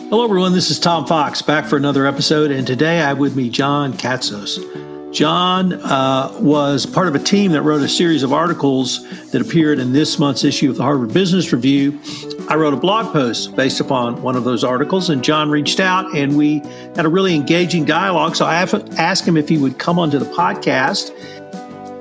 Hello, everyone. This is Tom Fox back for another episode. And today I have with me John Katsos. John was part of a team that wrote a series of articles that appeared in this month's issue of the Harvard Business Review. I wrote a blog post based upon one of those articles, and John reached out and we had a really engaging dialogue. So I asked him if he would come onto the podcast.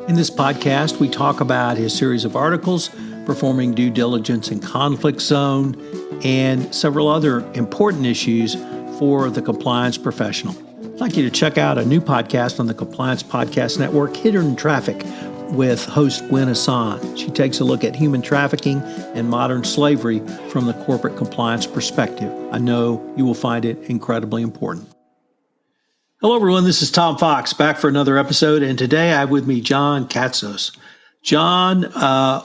In this podcast, we talk about his series of articles, performing due diligence in conflict zone, and several other important issues for the compliance professional. I'd like you to check out a new podcast on the Compliance Podcast Network, Hidden Traffic, with host Gwen Hassan. She takes a look at human trafficking and modern slavery from the corporate compliance perspective. I know you will find it incredibly important. Hello, everyone. This is Tom Fox back for another episode, and today I have with me John Katsos. John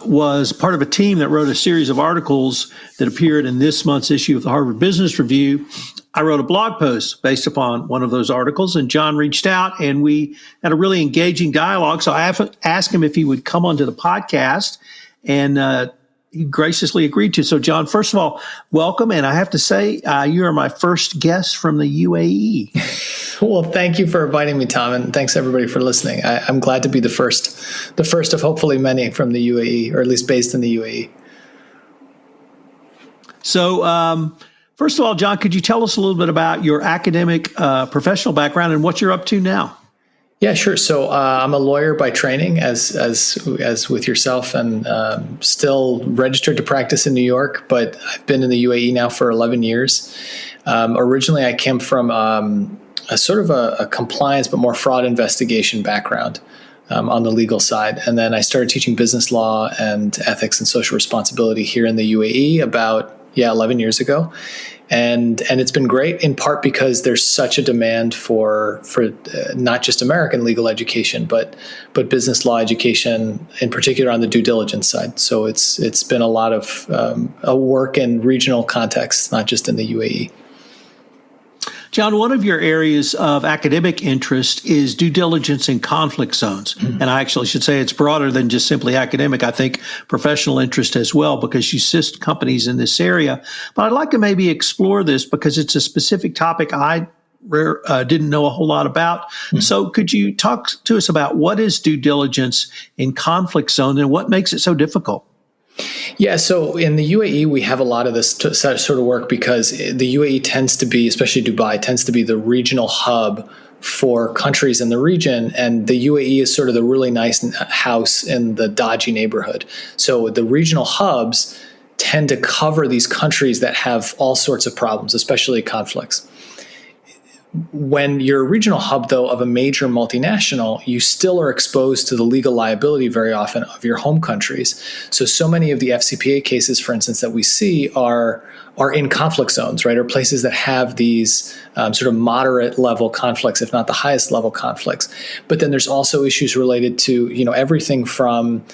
was part of a team that wrote a series of articles that appeared in this month's issue of the Harvard Business Review. I wrote a blog post based upon one of those articles, and John reached out and we had a really engaging dialogue. So I asked him if he would come onto the podcast, and he graciously agreed to. So, John, first of all, welcome. And I have to say, you are my first guest from the UAE. Well, thank you for inviting me, Tom, and thanks everybody for listening. I'm glad to be the first of hopefully many from the UAE, or at least based in the UAE. So, first of all, John, could you tell us a little bit about your academic professional background and what you're up to now? Yeah, sure. So I'm a lawyer by training, as with yourself, and still registered to practice in New York, but I've been in the UAE now for 11 years. Originally, I came from a sort of a compliance, but more fraud investigation background on the legal side. And then I started teaching business law and ethics and social responsibility here in the UAE about 11 years ago. And it's been great, in part because there's such a demand for not just American legal education, but business law education, in particular on the due diligence side. So it's been a lot of work in regional contexts, not just in the UAE. John, one of your areas of academic interest is due diligence in conflict zones. Mm-hmm. And I actually should say it's broader than just simply academic. I think professional interest as well, because you assist companies in this area. But I'd like to maybe explore this because it's a specific topic I didn't know a whole lot about. Mm-hmm. So could you talk to us about what is due diligence in conflict zone and what makes it so difficult? Yeah, so in the UAE, we have a lot of this sort of work because the UAE tends to be, especially Dubai, tends to be the regional hub for countries in the region. And the UAE is sort of the really nice house in the dodgy neighborhood. So the regional hubs tend to cover these countries that have all sorts of problems, especially conflicts. When you're a regional hub, though, of a major multinational, you still are exposed to the legal liability very often of your home countries. So many of the FCPA cases, for instance, that we see are in conflict zones, right, or places that have these sort of moderate level conflicts, if not the highest level conflicts. But then there's also issues related to, everything from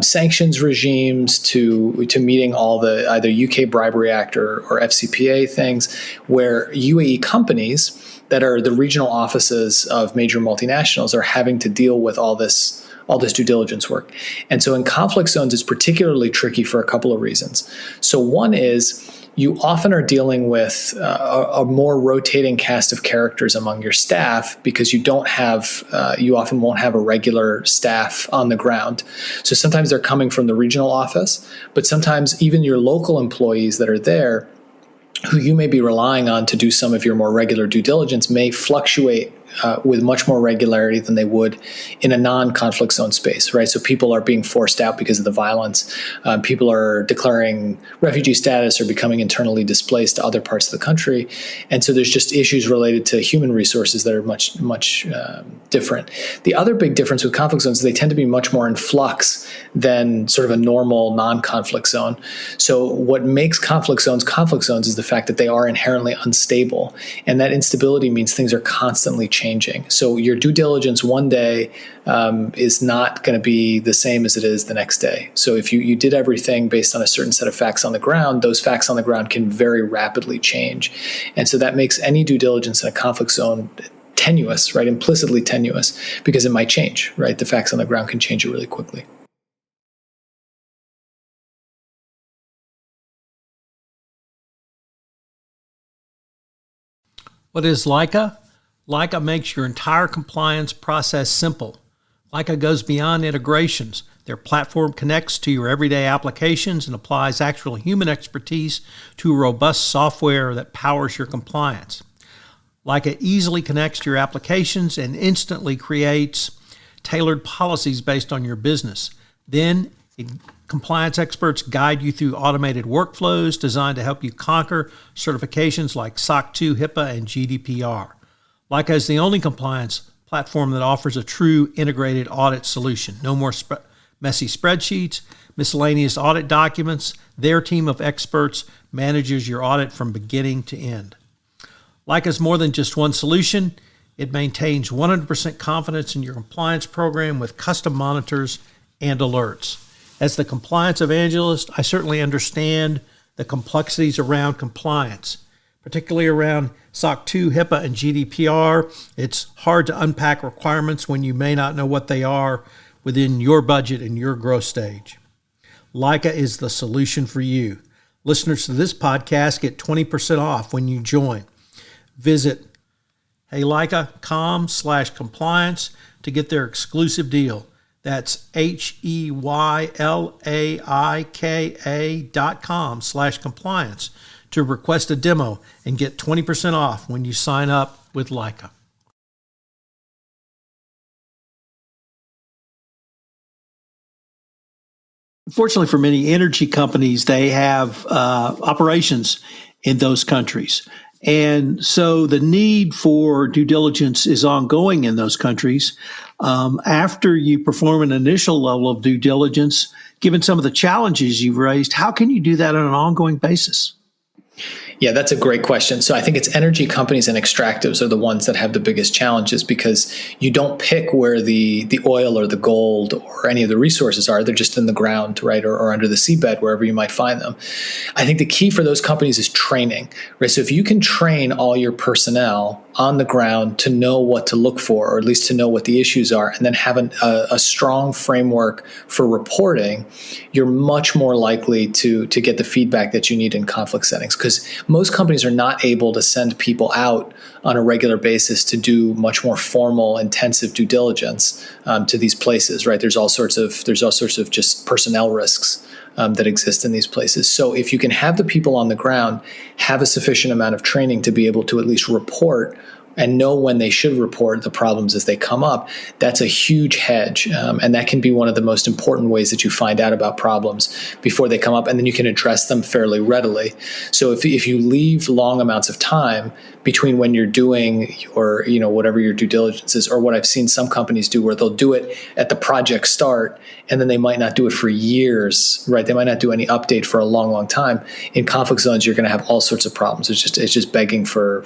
sanctions regimes to meeting all the either UK Bribery Act or FCPA things, where UAE companies that are the regional offices of major multinationals are having to deal with all this due diligence work. And so in conflict zones, it's particularly tricky for a couple of reasons. So one is you often are dealing with a more rotating cast of characters among your staff because you often won't have a regular staff on the ground. So sometimes they're coming from the regional office, but sometimes even your local employees that are there, who you may be relying on to do some of your more regular due diligence, may fluctuate with much more regularity than they would in a non-conflict zone space, right? So people are being forced out because of the violence. People are declaring refugee status or becoming internally displaced to other parts of the country. And so there's just issues related to human resources that are much, much different. The other big difference with conflict zones is they tend to be much more in flux than sort of a normal non-conflict zone. So what makes conflict zones is the fact that they are inherently unstable. And that instability means things are constantly changing. So your due diligence one day is not going to be the same as it is the next day. So if you did everything based on a certain set of facts on the ground, those facts on the ground can very rapidly change. And so that makes any due diligence in a conflict zone tenuous, right? Implicitly tenuous, because it might change, right? The facts on the ground can change it really quickly. What is Lica? Lica makes your entire compliance process simple. Lica goes beyond integrations. Their platform connects to your everyday applications and applies actual human expertise to robust software that powers your compliance. Lica easily connects to your applications and instantly creates tailored policies based on your business. Then, compliance experts guide you through automated workflows designed to help you conquer certifications like SOC 2, HIPAA, and GDPR. Lica is the only compliance platform that offers a true integrated audit solution. No more messy spreadsheets, miscellaneous audit documents. Their team of experts manages your audit from beginning to end. Lica is more than just one solution. It maintains 100% confidence in your compliance program with custom monitors and alerts. As the compliance evangelist, I certainly understand the complexities around compliance, particularly around SOC 2, HIPAA, and GDPR. It's hard to unpack requirements when you may not know what they are within your budget and your growth stage. Lica is the solution for you. Listeners to this podcast get 20% off when you join. Visit heylica.com/compliance to get their exclusive deal. That's HEYLIKA.com/compliance to request a demo and get 20% off when you sign up with Lica. Unfortunately for many energy companies, they have operations in those countries. And so the need for due diligence is ongoing in those countries. After you perform an initial level of due diligence, given some of the challenges you've raised, how can you do that on an ongoing basis? Yeah, that's a great question. So I think it's energy companies and extractives are the ones that have the biggest challenges because you don't pick where the oil or the gold or any of the resources are. They're just in the ground, right, or under the seabed, wherever you might find them. I think the key for those companies is training, right? So if you can train all your personnel on the ground to know what to look for, or at least to know what the issues are, and then have a strong framework for reporting, you're much more likely to get the feedback that you need in conflict settings. Because most companies are not able to send people out on a regular basis to do much more formal, intensive due diligence to these places, right? There's all sorts of just personnel risks that exist in these places. So if you can have the people on the ground have a sufficient amount of training to be able to at least report and know when they should report the problems as they come up, that's a huge hedge. And that can be one of the most important ways that you find out about problems before they come up, and then you can address them fairly readily. So if you leave long amounts of time between when you're doing your, whatever your due diligence is, or what I've seen some companies do where they'll do it at the project start, and then they might not do it for years, right? They might not do any update for a long, long time. In conflict zones, you're going to have all sorts of problems. It's just begging for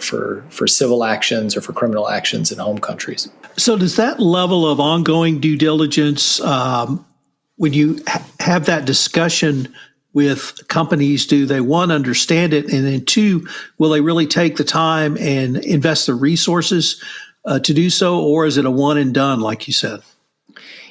civil actions or for criminal actions in home countries. So does that level of ongoing due diligence, when you have that discussion with companies, do they, one, understand it, and then two, will they really take the time and invest the resources to do so, or is it a one and done, like you said?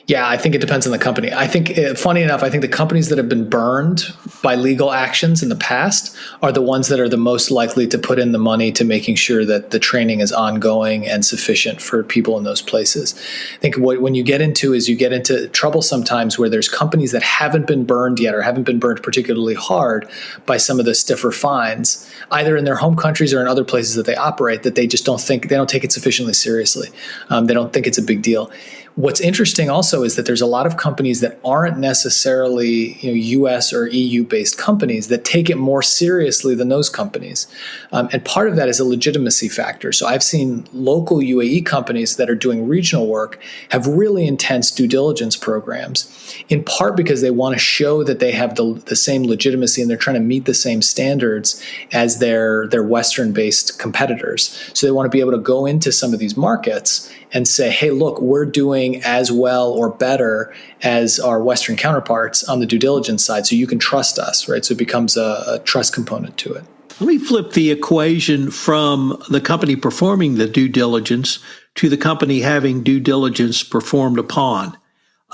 Yeah, I think it depends on the company. I think, funny enough, I think the companies that have been burned by legal actions in the past are the ones that are the most likely to put in the money to making sure that the training is ongoing and sufficient for people in those places. I think when you get into trouble sometimes where there's companies that haven't been burned yet or haven't been burned particularly hard by some of the stiffer fines, either in their home countries or in other places that they operate, that they just don't take it sufficiently seriously. They don't think it's a big deal. What's interesting also is that there's a lot of companies that aren't necessarily U.S. or EU-based companies that take it more seriously than those companies. And part of that is a legitimacy factor. So I've seen local UAE companies that are doing regional work have really intense due diligence programs, in part because they want to show that they have the same legitimacy and they're trying to meet the same standards as their Western-based competitors. So they want to be able to go into some of these markets and say, hey, look, we're doing as well or better as our Western counterparts on the due diligence side, so you can trust us, right? So it becomes a trust component to it. Let me flip the equation from the company performing the due diligence to the company having due diligence performed upon.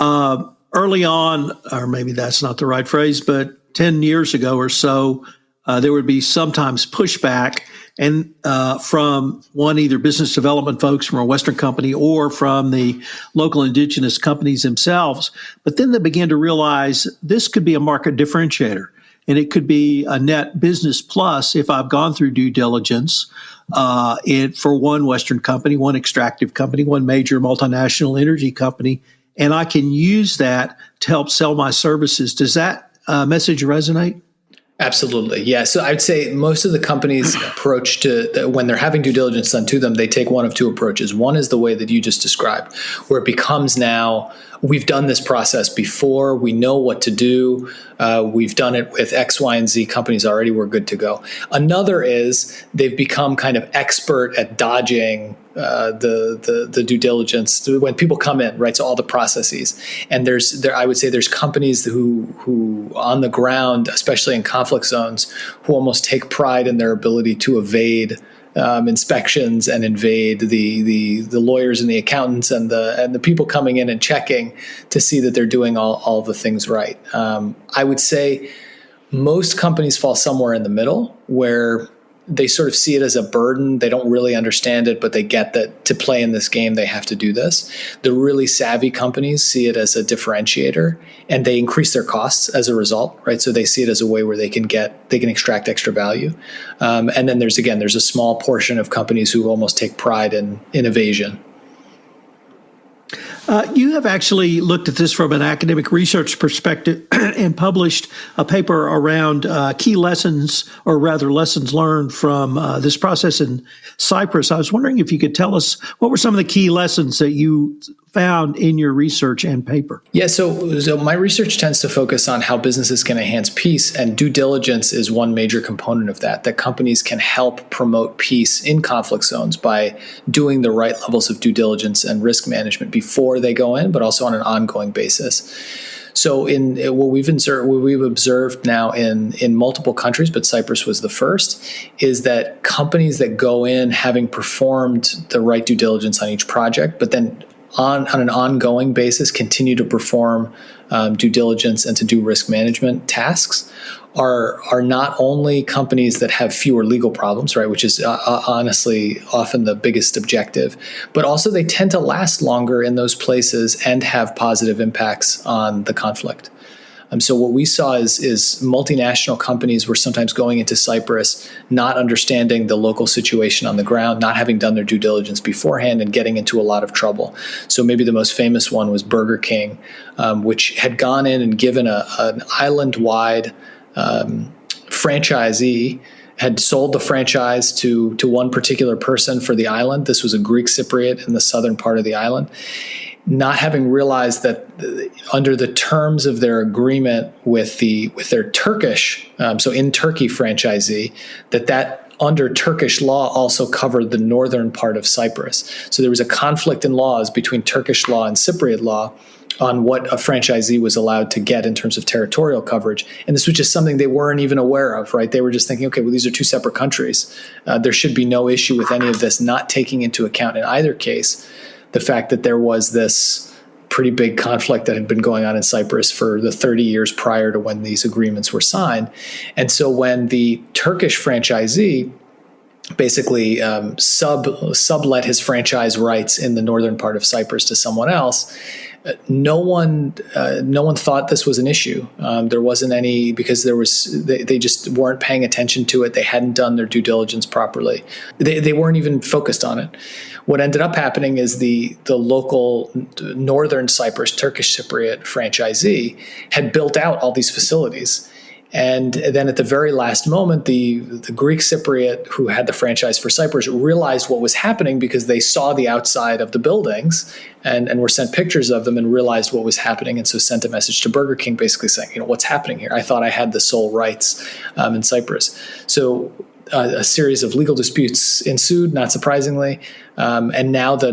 Early on, or maybe that's not the right phrase, but 10 years ago or so, there would be sometimes pushback and from one, either business development folks from a Western company or from the local indigenous companies themselves. But then they began to realize this could be a market differentiator, and it could be a net business plus if I've gone through due diligence for one Western company, one extractive company, one major multinational energy company, and I can use that to help sell my services. Does that message resonate? Absolutely. Yeah. So I'd say most of the companies' approach to when they're having due diligence done to them, they take one of two approaches. One is the way that you just described, where it becomes now, we've done this process before, we know what to do, we've done it with X, Y, and Z companies already, we're good to go. Another is they've become kind of expert at dodging the due diligence when people come in, right? So all the processes, and I would say there's companies who on the ground, especially in conflict zones, who almost take pride in their ability to evade inspections and invade the lawyers and the accountants and the people coming in and checking to see that they're doing all the things right. I would say most companies fall somewhere in the middle where they sort of see it as a burden. They don't really understand it, but they get that to play in this game, they have to do this. The really savvy companies see it as a differentiator, and they increase their costs as a result, right? So they see it as a way where they can extract extra value. And then there's a small portion of companies who almost take pride in evasion. You have actually looked at this from an academic research perspective and published a paper around key lessons, or rather lessons learned from this process in Cyprus. I was wondering if you could tell us what were some of the key lessons that you found in your research and paper. Yeah, so my research tends to focus on how businesses can enhance peace, and due diligence is one major component of that companies can help promote peace in conflict zones by doing the right levels of due diligence and risk management before they go in, but also on an ongoing basis. So in what we've observed now in multiple countries, but Cyprus was the first, is that companies that go in having performed the right due diligence on each project, but then on an ongoing basis continue to perform due diligence and to do risk management tasks are not only companies that have fewer legal problems, right, which is honestly often the biggest objective, but also they tend to last longer in those places and have positive impacts on the conflict. So what we saw is multinational companies were sometimes going into Cyprus, not understanding the local situation on the ground, not having done their due diligence beforehand, and getting into a lot of trouble. So maybe the most famous one was Burger King, which had gone in and given an island-wide franchisee, had sold the franchise to one particular person for the island. This was a Greek Cypriot in the southern part of the island. Not having realized that under the terms of their agreement with their Turkish, so in Turkey franchisee, that under Turkish law also covered the northern part of Cyprus. So there was a conflict in laws between Turkish law and Cypriot law on what a franchisee was allowed to get in terms of territorial coverage. And this was just something they weren't even aware of, right? They were just thinking, okay, well, these are two separate countries. There should be no issue with any of this, not taking into account in either case the fact that there was this pretty big conflict that had been going on in Cyprus for the 30 years prior to when these agreements were signed. And so when the Turkish franchisee basically sublet his franchise rights in the northern part of Cyprus to someone else, no one thought this was an issue. There wasn't any, because they just weren't paying attention to it. They hadn't done their due diligence properly. They weren't even focused on it. What ended up happening is the local northern Cyprus Turkish Cypriot franchisee had built out all these facilities. And then at the very last moment, the Greek Cypriot who had the franchise for Cyprus realized what was happening because they saw the outside of the buildings and were sent pictures of them and realized what was happening. And so sent a message to Burger King basically saying, what's happening here? I thought I had the sole rights in Cyprus. So a series of legal disputes ensued, not surprisingly. And now the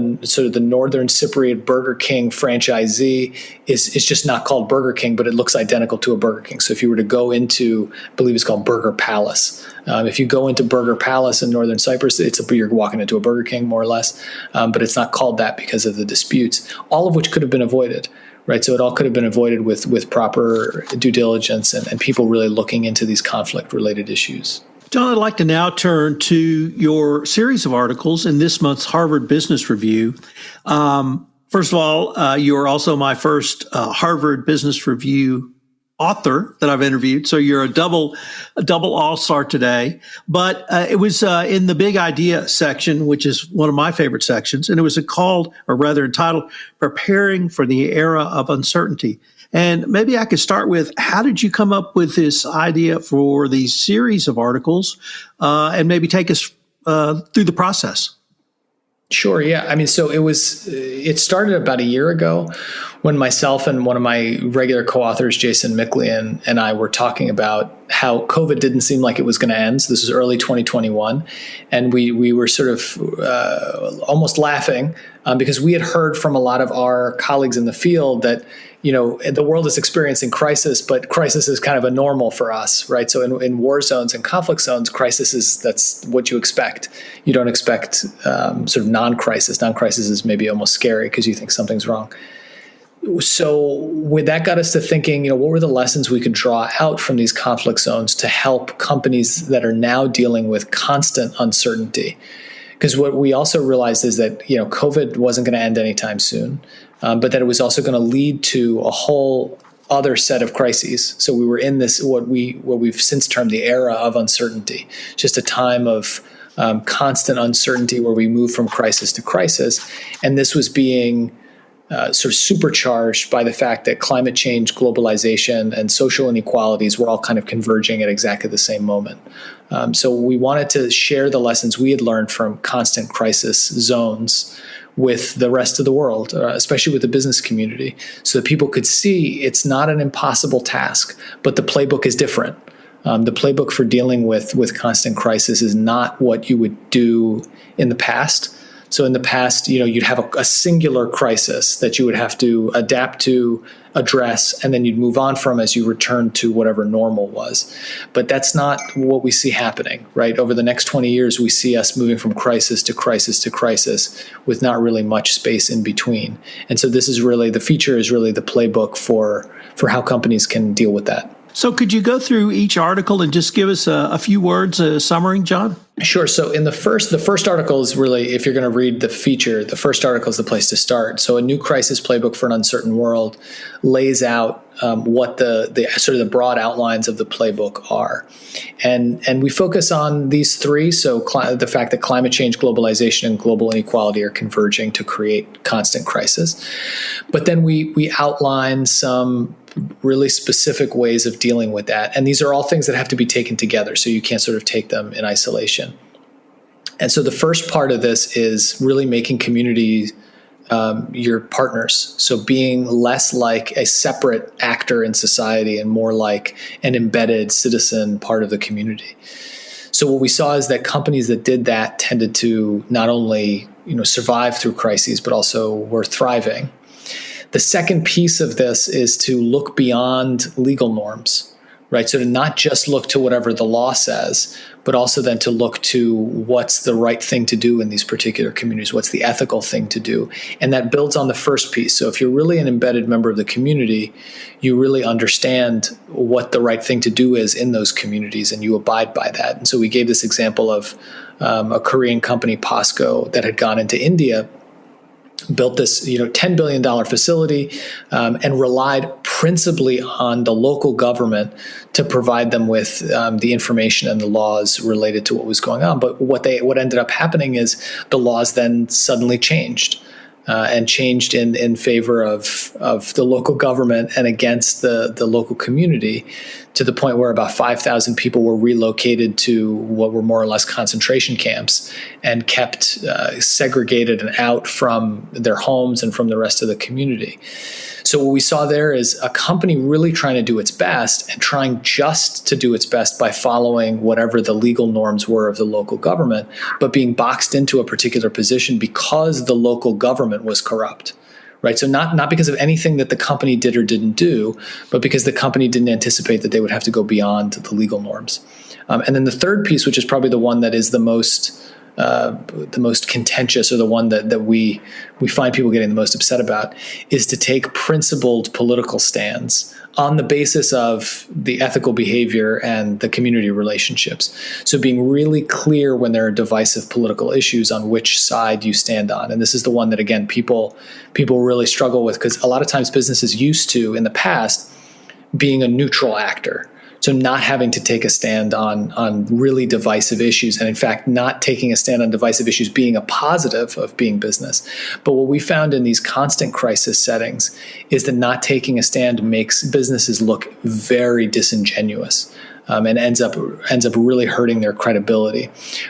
Northern Cypriot Burger King franchisee is just not called Burger King, but it looks identical to a Burger King. So if you were to go into, I believe it's called Burger Palace. If you go into Burger Palace in Northern Cyprus, you're walking into a Burger King more or less, but it's not called that because of the disputes, all of which could have been avoided. right? So it all could have been avoided with proper due diligence and people really looking into these conflict-related issues. John, I'd like to now turn to your series of articles in this month's Harvard Business Review. First of all, you are also my first Harvard Business Review author that I've interviewed, so you're a double all-star today. But it was in the big idea section, which is one of my favorite sections, and it was entitled "Preparing for the Era of Uncertainty." And maybe I could start with, how did you come up with this idea for these series of articles, and maybe take us through the process? Sure. Yeah. I mean, so it started about a year ago when myself and one of my regular co-authors, Jason Mickley, and I were talking about how COVID didn't seem like it was going to end. So this was early 2021. And we were sort of almost laughing because we had heard from a lot of our colleagues in the field that, the world is experiencing crisis, but crisis is kind of a normal for us, right? So in war zones and conflict zones, that's what you expect. You don't expect sort of non-crisis. Non-crisis is maybe almost scary because you think something's wrong. So that got us to thinking, what were the lessons we could draw out from these conflict zones to help companies that are now dealing with constant uncertainty? Because what we also realized is that, COVID wasn't going to end anytime soon, but that it was also going to lead to a whole other set of crises. So we were in this, what we've since termed the era of uncertainty, just a time of constant uncertainty where we move from crisis to crisis. And this was being sort of supercharged by the fact that climate change, globalization, and social inequalities were all kind of converging at exactly the same moment. So we wanted to share the lessons we had learned from constant crisis zones with the rest of the world, especially with the business community, so that people could see it's not an impossible task, but the playbook is different. The playbook for dealing with constant crisis is not what you would do in the past. So in the past, you'd have a singular crisis that you would have to adapt to, address, and then you'd move on from as you return to whatever normal was. But that's not what we see happening, right? Over the next 20 years, we see us moving from crisis to crisis to crisis with not really much space in between. And so the feature is really the playbook for how companies can deal with that. So could you go through each article and just give us a few words, a summary, John? Sure. So in the first article is really, if you're going to read the feature, the first article is the place to start. So a new crisis playbook for an uncertain world lays out what the sort of the broad outlines of the playbook are. And we focus on these three. So the fact that climate change, globalization, and global inequality are converging to create constant crisis. But then we outline some really specific ways of dealing with that. And these are all things that have to be taken together, so you can't sort of take them in isolation. And so the first part of this is really making community your partners. So being less like a separate actor in society and more like an embedded citizen part of the community. So what we saw is that companies that did that tended to not only survive through crises, but also were thriving. The second piece of this is to look beyond legal norms, right? So to not just look to whatever the law says, but also then to look to what's the right thing to do in these particular communities, what's the ethical thing to do. And that builds on the first piece. So if you're really an embedded member of the community, you really understand what the right thing to do is in those communities, and you abide by that. And so we gave this example of a Korean company, POSCO, that had gone into India, built this $10 billion facility and relied principally on the local government to provide them with the information and the laws related to what was going on. But what ended up happening is the laws then suddenly changed. And changed in favor of the local government and against the local community, to the point where about 5,000 people were relocated to what were more or less concentration camps and kept segregated and out from their homes and from the rest of the community. So what we saw there is a company really trying to do its best and trying just to do its best by following whatever the legal norms were of the local government, but being boxed into a particular position because the local government was corrupt, right? So not because of anything that the company did or didn't do, but because the company didn't anticipate that they would have to go beyond the legal norms. And then the third piece, which is probably the one that is the most contentious, or the one that we find people getting the most upset about, is to take principled political stands on the basis of the ethical behavior and the community relationships. So being really clear when there are divisive political issues on which side you stand on. And this is the one that, again, people really struggle with, because a lot of times businesses used to, in the past, being a neutral actor. So not having to take a stand on really divisive issues, and in fact, not taking a stand on divisive issues being a positive of being business. But what we found in these constant crisis settings is that not taking a stand makes businesses look very disingenuous, and ends up really hurting their credibility.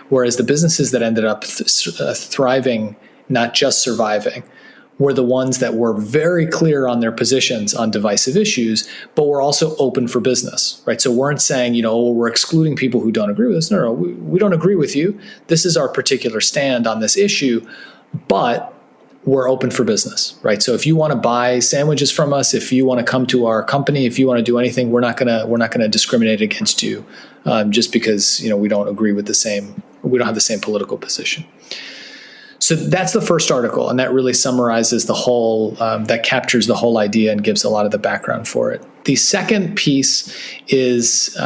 Whereas the businesses that ended up thriving, not just surviving, were the ones that were very clear on their positions on divisive issues, but were also open for business, right? So weren't saying, we're excluding people who don't agree with us. No, we don't agree with you. This is our particular stand on this issue, but we're open for business, right? So if you want to buy sandwiches from us, if you want to come to our company, if you want to do anything, we're not gonna discriminate against you just because we don't agree with we don't have the same political position. So that's the first article, and that really summarizes the whole, that captures the whole idea and gives a lot of the background for it. The second piece is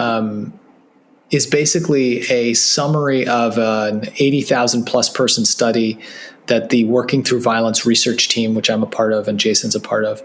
basically a summary of an 80,000 plus person study that the Working Through Violence research team, which I'm a part of and Jason's a part of,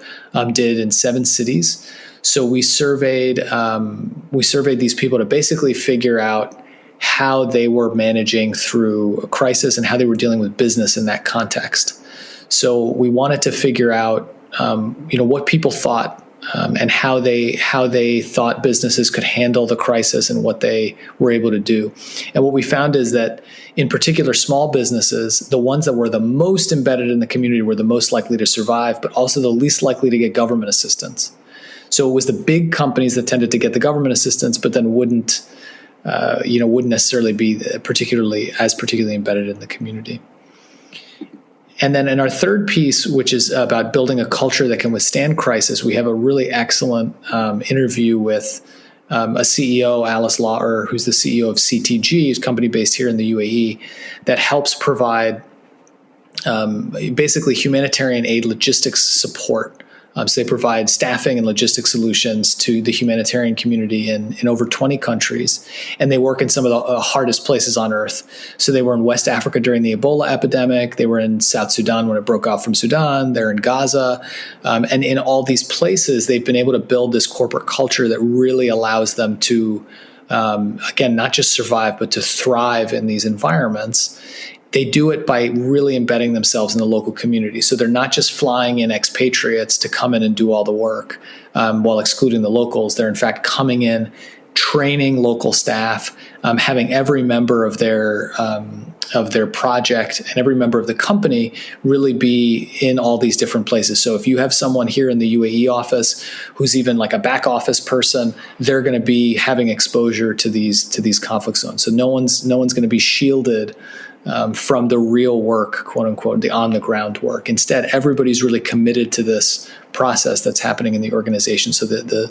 did in 7 cities. So we surveyed these people to basically figure out how they were managing through a crisis and how they were dealing with business in that context. So we wanted to figure out, what people thought and how they thought businesses could handle the crisis and what they were able to do. And what we found is that, in particular, small businesses, the ones that were the most embedded in the community, were the most likely to survive, but also the least likely to get government assistance. So it was the big companies that tended to get the government assistance, but then wouldn't necessarily be particularly embedded in the community. And then in our third piece, which is about building a culture that can withstand crisis, we have a really excellent interview with a CEO, Alice Lauer, who's the CEO of CTG, a company based here in the UAE, that helps provide basically humanitarian aid logistics support. So they provide staffing and logistics solutions to the humanitarian community in over 20 countries. And they work in some of the hardest places on earth. So they were in West Africa during the Ebola epidemic. They were in South Sudan when it broke out from Sudan. They're in Gaza. And in all these places, they've been able to build this corporate culture that really allows them to, again, not just survive, but to thrive in these environments. They do it by really embedding themselves in the local community. So they're not just flying in expatriates to come in and do all the work while excluding the locals. They're in fact coming in, training local staff, having every member of their project and every member of the company really be in all these different places. So if you have someone here in the UAE office who's even like a back office person, they're going to be having exposure to these conflict zones. So no one's going to be shielded from the real work, quote unquote, the on the ground work. Instead, everybody's really committed to this process that's happening in the organization. So the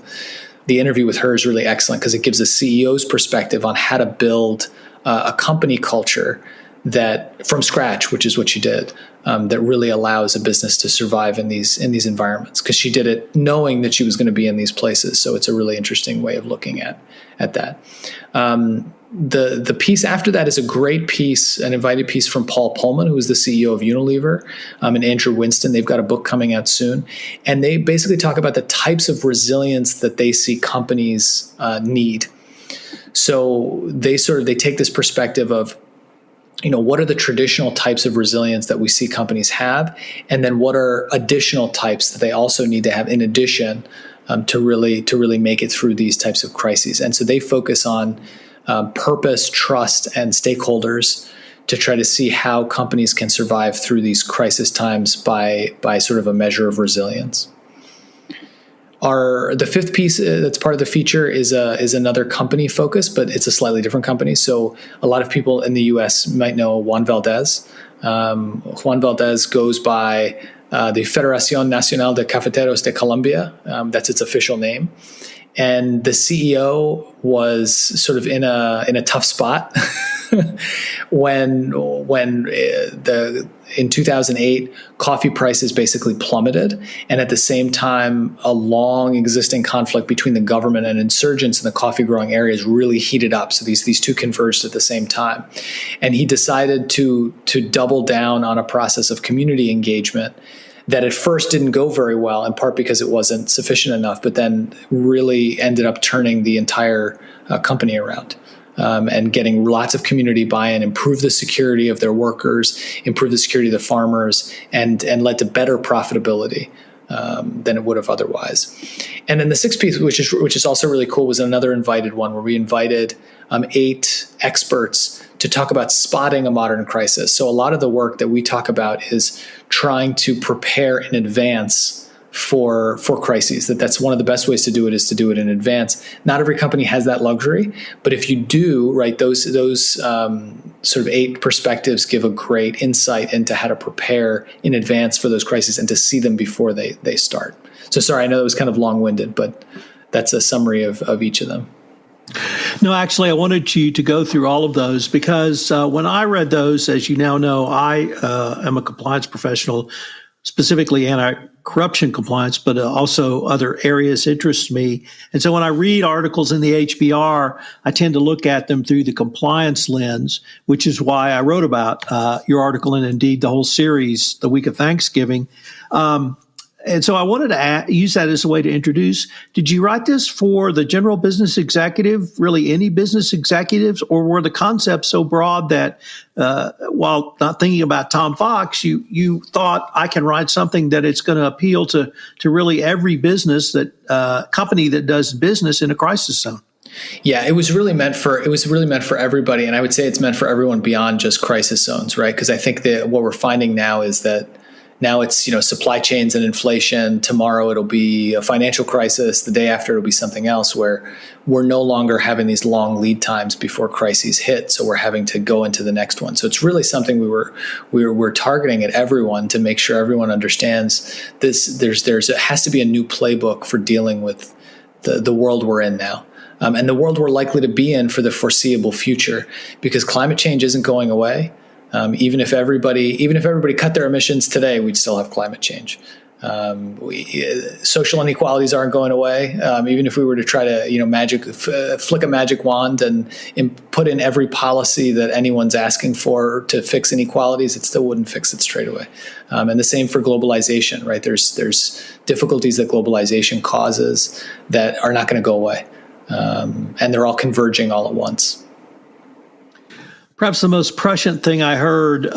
interview with her is really excellent because it gives a CEO's perspective on how to build a company culture that from scratch, which is what she did, that really allows a business to survive in these environments. Because she did it knowing that she was going to be in these places. So it's a really interesting way of looking at that. The piece after that is a great piece, an invited piece from Paul Pullman, who is the CEO of Unilever, and Andrew Winston. They've got a book coming out soon. And they basically talk about the types of resilience that they see companies need. So they take this perspective of, what are the traditional types of resilience that we see companies have? And then what are additional types that they also need to have in addition to really make it through these types of crises? And so they focus on purpose, trust, and stakeholders to try to see how companies can survive through these crisis times by sort of a measure of resilience. The fifth piece that's part of the feature is another company focus, but it's a slightly different company. So a lot of people in the U.S. might know Juan Valdez. Juan Valdez goes by the Federación Nacional de Cafeteros de Colombia. That's its official name. And the CEO was sort of in a tough spot in 2008, coffee prices basically plummeted. And at the same time, a long existing conflict between the government and insurgents in the coffee growing areas really heated up. So these two converged at the same time. And he decided to double down on a process of community engagement that at first didn't go very well, in part because it wasn't sufficient enough, but then really ended up turning the entire company around. And getting lots of community buy-in, improve the security of their workers, improve the security of the farmers, and led to better profitability than it would have otherwise. And then the sixth piece, which is also really cool, was another invited one where we invited 8 experts to talk about spotting a modern crisis. So a lot of the work that we talk about is trying to prepare in advance for crises. That's one of the best ways to do it, is to do it in advance. Not every company has that luxury, but if you do, right, those sort of 8 perspectives give a great insight into how to prepare in advance for those crises and to see them before they start. So sorry, I know it was kind of long-winded, but that's a summary of each of them. No, actually, I wanted you to go through all of those because when I read those, as you now know, I am a compliance professional, specifically anti-corruption compliance, but also other areas interest me. And so when I read articles in the HBR, I tend to look at them through the compliance lens, which is why I wrote about your article and indeed the whole series, the week of Thanksgiving. And so I wanted to use that as a way to introduce. Did you write this for the general business executive, really any business executives, or were the concepts so broad that while not thinking about Tom Fox, you thought I can write something that it's going to appeal to really every business that company that does business in a crisis zone? Yeah, it was really meant for everybody, and I would say it's meant for everyone beyond just crisis zones, right? Because I think that what we're finding now is that now it's, supply chains and inflation. Tomorrow it'll be a financial crisis. The day after it'll be something else, where we're no longer having these long lead times before crises hit. So we're having to go into the next one. So it's really something we're targeting at everyone to make sure everyone understands this. It has to be a new playbook for dealing with the world we're in now. And the world we're likely to be in for the foreseeable future, because climate change isn't going away. Even if everybody cut their emissions today, we'd still have climate change. Social inequalities aren't going away. Even if we were to try to, flick a magic wand and put in every policy that anyone's asking for to fix inequalities, it still wouldn't fix it straight away. And the same for globalization, right? There's difficulties that globalization causes that are not going to go away, and they're all converging all at once. Perhaps the most prescient thing I heard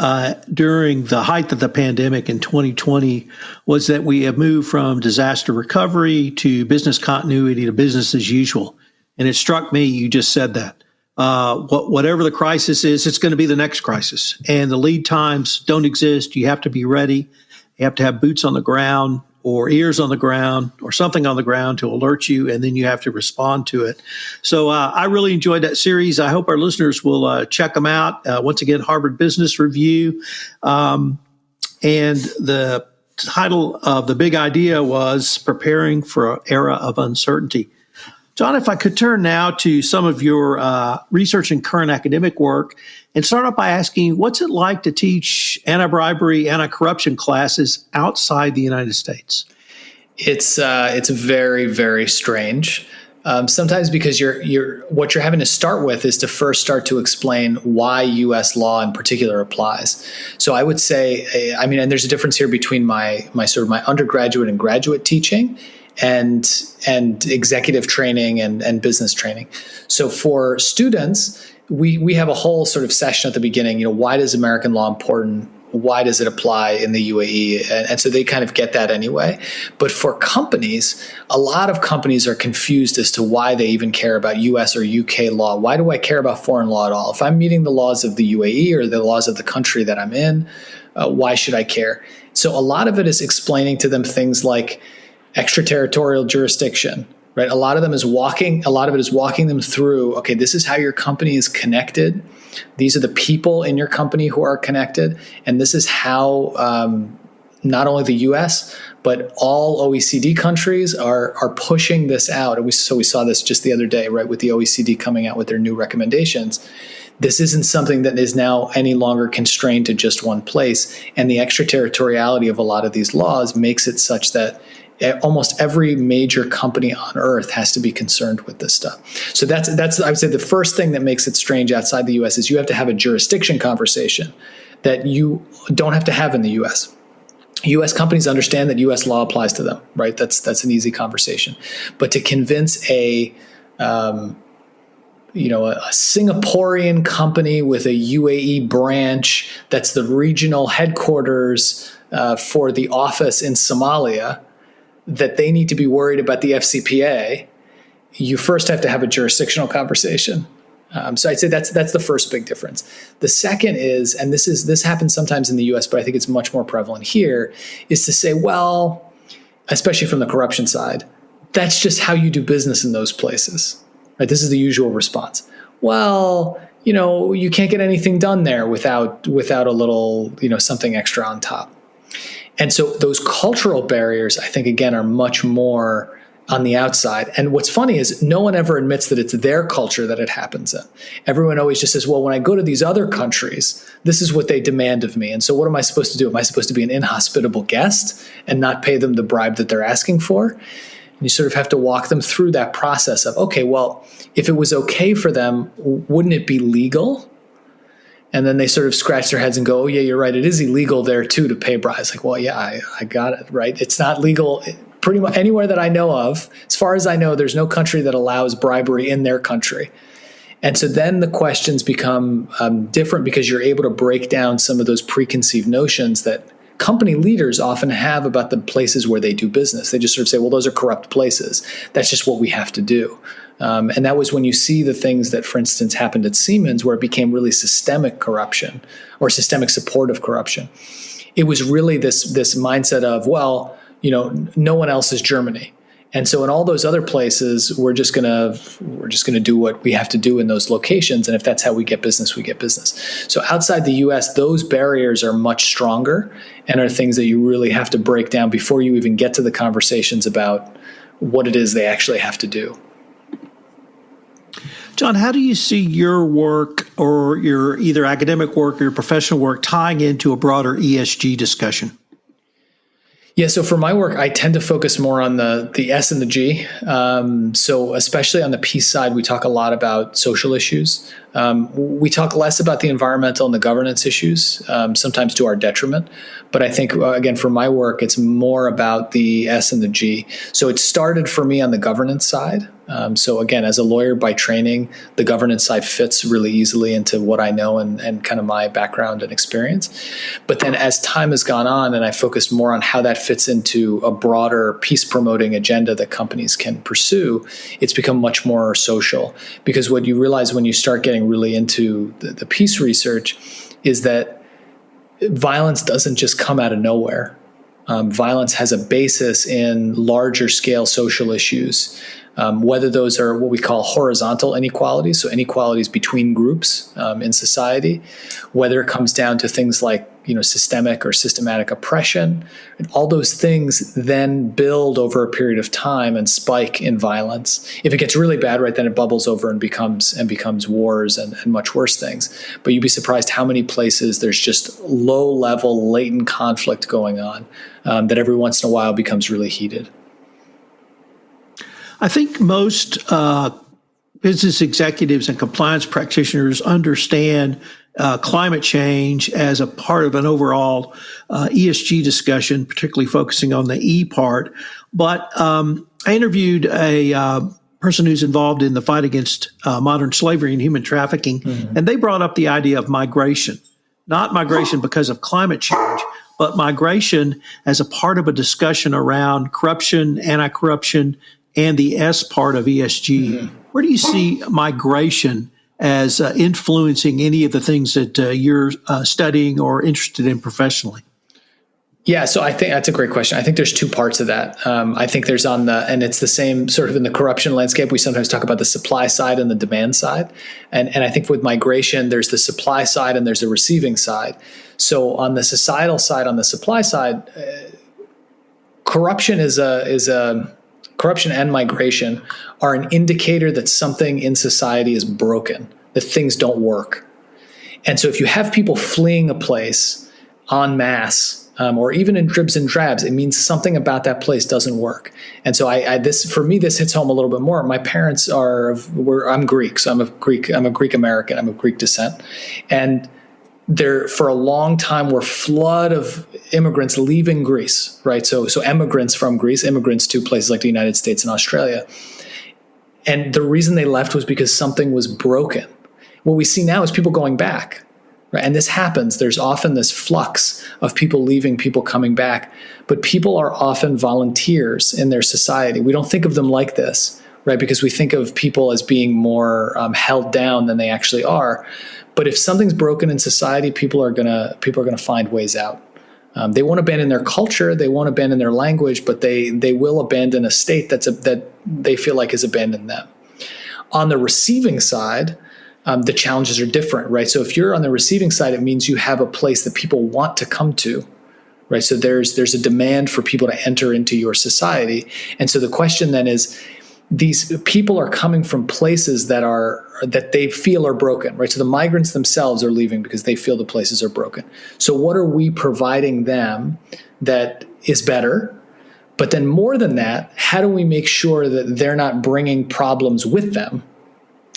during the height of the pandemic in 2020 was that we have moved from disaster recovery to business continuity to business as usual. And it struck me, you just said that. Whatever the crisis is, it's going to be the next crisis. And the lead times don't exist. You have to be ready. You have to have boots on the ground or ears on the ground or something on the ground to alert you, and then you have to respond to it. So I really enjoyed that series. I hope our listeners will check them out. Once again, Harvard Business Review. And the title of the big idea was Preparing for an Era of Uncertainty. John, if I could turn now to some of your research and current academic work and start off by asking, what's it like to teach anti-bribery, anti-corruption classes outside the United States? It's very, very strange. Sometimes because what you're having to start with is to first start to explain why U.S. law in particular applies. So I would say, and there's a difference here between my undergraduate and graduate teaching and executive training and business training. So for students, we have a whole sort of session at the beginning. Why is American law important? Why does it apply in the UAE? And so they kind of get that anyway. But for companies, a lot of companies are confused as to why they even care about US or UK law. Why do I care about foreign law at all? If I'm meeting the laws of the UAE or the laws of the country that I'm in, why should I care? So a lot of it is explaining to them things like extraterritorial jurisdiction, right? A lot of it is walking them through, okay, this is how your company is connected. These are the people in your company who are connected. And this is how not only the US, but all OECD countries are pushing this out. And we saw this just the other day, right, with the OECD coming out with their new recommendations. This isn't something that is now any longer constrained to just one place. And the extraterritoriality of a lot of these laws makes it such that almost every major company on earth has to be concerned with this stuff. So that's I would say the first thing that makes it strange outside the US is you have to have a jurisdiction conversation that you don't have to have in the US. US companies understand that US law applies to them, right? That's an easy conversation. But to convince a Singaporean company with a UAE branch that's the regional headquarters for the office in Somalia that they need to be worried about the FCPA, you first have to have a jurisdictional conversation. So I'd say that's the first big difference. The second is, and this happens sometimes in the US, but I think it's much more prevalent here, is to say, well, especially from the corruption side, that's just how you do business in those places. Right? This is the usual response. Well, you can't get anything done there without a little, something extra on top. And so those cultural barriers, I think, again, are much more on the outside. And what's funny is no one ever admits that it's their culture that it happens in. Everyone always just says, well, when I go to these other countries, this is what they demand of me. And so what am I supposed to do? Am I supposed to be an inhospitable guest and not pay them the bribe that they're asking for? And you sort of have to walk them through that process of, okay, well, if it was okay for them, wouldn't it be legal? And then they sort of scratch their heads and go, oh, yeah, you're right. It is illegal there, too, to pay bribes. Like, well, yeah, I got it, right? It's not legal pretty much anywhere that I know of. As far as I know, there's no country that allows bribery in their country. And so then the questions become different because you're able to break down some of those preconceived notions that company leaders often have about the places where they do business. They just sort of say, well, those are corrupt places. That's just what we have to do. And that was when you see the things that, for instance, happened at Siemens, where it became really systemic corruption or systemic support of corruption. It was really this mindset of, well, no one else is Germany. And so in all those other places, we're just gonna do what we have to do in those locations. And if that's how we get business, we get business. So outside the US, those barriers are much stronger and are things that you really have to break down before you even get to the conversations about what it is they actually have to do. John, how do you see your work or your either academic work or your professional work tying into a broader ESG discussion? Yeah, so for my work, I tend to focus more on the S and the G. So especially on the peace side, we talk a lot about social issues. We talk less about the environmental and the governance issues, sometimes to our detriment. But I think, again, for my work, it's more about the S and the G. So it started for me on the governance side. So again, as a lawyer by training, the governance side fits really easily into what I know and kind of my background and experience. But then as time has gone on and I focused more on how that fits into a broader peace promoting agenda that companies can pursue, it's become much more social. Because what you realize when you start getting really into the peace research is that violence doesn't just come out of nowhere. Violence has a basis in larger scale social issues. Whether those are what we call horizontal inequalities, so inequalities between groups in society, whether it comes down to things like systemic or systematic oppression, and all those things then build over a period of time and spike in violence. If it gets really bad, right, then it bubbles over and becomes wars and much worse things. But you'd be surprised how many places there's just low-level latent conflict going on that every once in a while becomes really heated. I think most business executives and compliance practitioners understand climate change as a part of an overall ESG discussion, particularly focusing on the E part. But I interviewed a person who's involved in the fight against modern slavery and human trafficking, and they brought up the idea of migration, not migration because of climate change, but migration as a part of a discussion around corruption, anti-corruption, and the S part of ESG. Where do you see migration as influencing any of the things that you're studying or interested in professionally? Yeah, so I think that's a great question. I think there's two parts of that. I think there's and it's the same sort of in the corruption landscape. We sometimes talk about the supply side and the demand side. And I think with migration, there's the supply side and there's the receiving side. So on the societal side, on the supply side, corruption corruption and migration are an indicator that something in society is broken, that things don't work, And so if you have people fleeing a place en masse, or even in dribs and drabs, it means something about that place doesn't work. And so for me, this hits home a little bit more. My parents I'm Greek, so I'm a Greek American, I'm of Greek descent. And there, for a long time, were flood of immigrants leaving Greece, right? So emigrants from Greece, immigrants to places like the United States and Australia. And the reason they left was because something was broken. What we see now is people going back, right? And this happens. There's often this flux of people leaving, people coming back, but people are often volunteers in their society. We don't think of them like this, right? Because we think of people as being more held down than they actually are. But if something's broken in society, people are gonna find ways out. They won't abandon their culture, they won't abandon their language, but they will abandon a state that they feel like has abandoned them. On the receiving side, the challenges are different, right? So if you're on the receiving side, it means you have a place that people want to come to, right? So there's a demand for people to enter into your society. And so the question then is, these people are coming from places that they feel are broken, right? So the migrants themselves are leaving because they feel the places are broken. So what are we providing them that is better? But then more than that, how do we make sure that they're not bringing problems with them?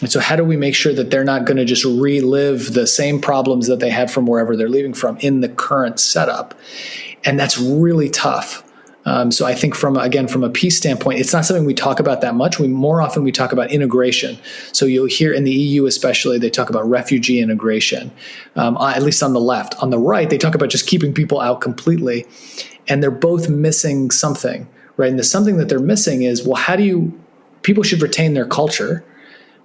And so how do we make sure that they're not going to just relive the same problems that they had from wherever they're leaving from in the current setup? And that's really tough. So I think from a peace standpoint, it's not something we talk about that much. More often we talk about integration. So you'll hear in the EU especially, they talk about refugee integration, at least on the left. On the right, they talk about just keeping people out completely. And they're both missing something, right? And the something that they're missing is, well, people should retain their culture,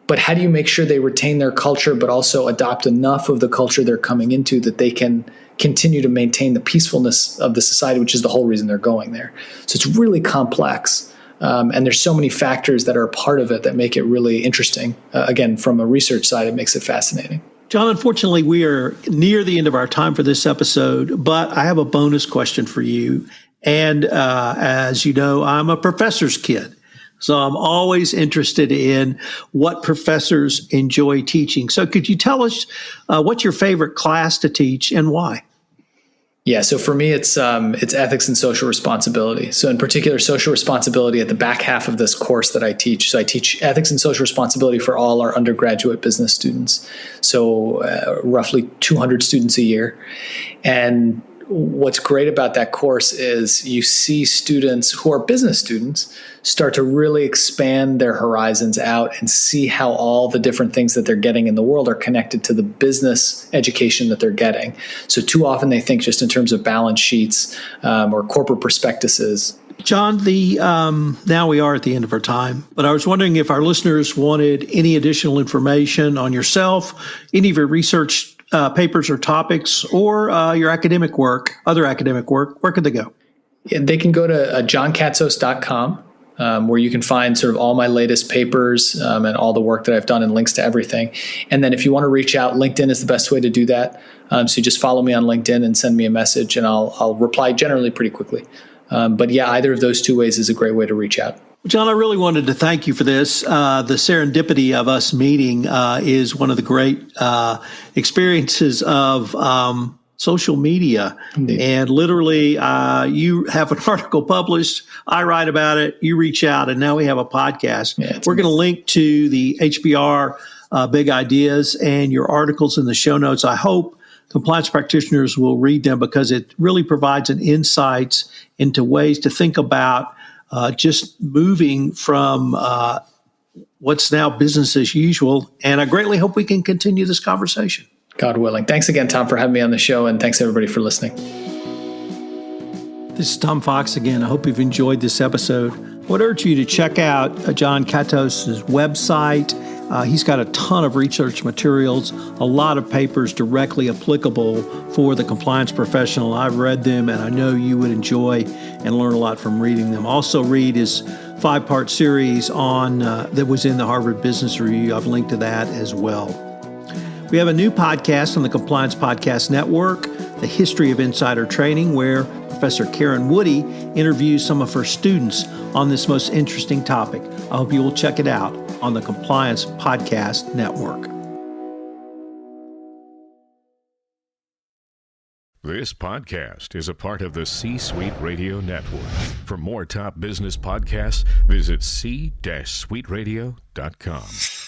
but how do you make sure they retain their culture but also adopt enough of the culture they're coming into that they can continue to maintain the peacefulness of the society, which is the whole reason they're going there. So it's really complex. And there's so many factors that are a part of it that make it really interesting. Again, from a research side, it makes it fascinating. John, unfortunately, we are near the end of our time for this episode, but I have a bonus question for you. And as you know, I'm a professor's kid. So I'm always interested in what professors enjoy teaching. So could you tell us what's your favorite class to teach and why? Yeah, so for me, it's ethics and social responsibility. So in particular, social responsibility at the back half of this course that I teach. So I teach ethics and social responsibility for all our undergraduate business students. So roughly 200 students a year. And what's great about that course is you see students who are business students start to really expand their horizons out and see how all the different things that they're getting in the world are connected to the business education that they're getting. So too often they think just in terms of balance sheets or corporate prospectuses. John, now we are at the end of our time, but I was wondering if our listeners wanted any additional information on yourself, any of your research papers or topics, or your academic work, other academic work, where could they go? Yeah, they can go to johnkatsos.com, where you can find sort of all my latest papers and all the work that I've done and links to everything. And then if you want to reach out, LinkedIn is the best way to do that. So you just follow me on LinkedIn and send me a message, and I'll reply generally pretty quickly. But yeah, either of those two ways is a great way to reach out. John, I really wanted to thank you for this. The serendipity of us meeting is one of the great experiences of social media. Indeed. And literally, you have an article published, I write about it, you reach out, and now we have a podcast. Yeah, we're going to link to the HBR Big Ideas and your articles in the show notes. I hope compliance practitioners will read them because it really provides an insights into ways to think about just moving from what's now business as usual. And I greatly hope we can continue this conversation. God willing. Thanks again, Tom, for having me on the show. And thanks, everybody, for listening. This is Tom Fox again. I hope you've enjoyed this episode. I would urge you to check out John Katsos' website. He's got a ton of research materials, a lot of papers directly applicable for the compliance professional. I've read them, and I know you would enjoy and learn a lot from reading them. Also read his 5-part series on that was in the Harvard Business Review. I've linked to that as well. We have a new podcast on the Compliance Podcast Network, The History of Insider Trading, where Professor Karen Woody interviews some of her students on this most interesting topic. I hope you will check it out on the Compliance Podcast Network. This podcast is a part of the C-Suite Radio Network. For more top business podcasts, visit c-suiteradio.com.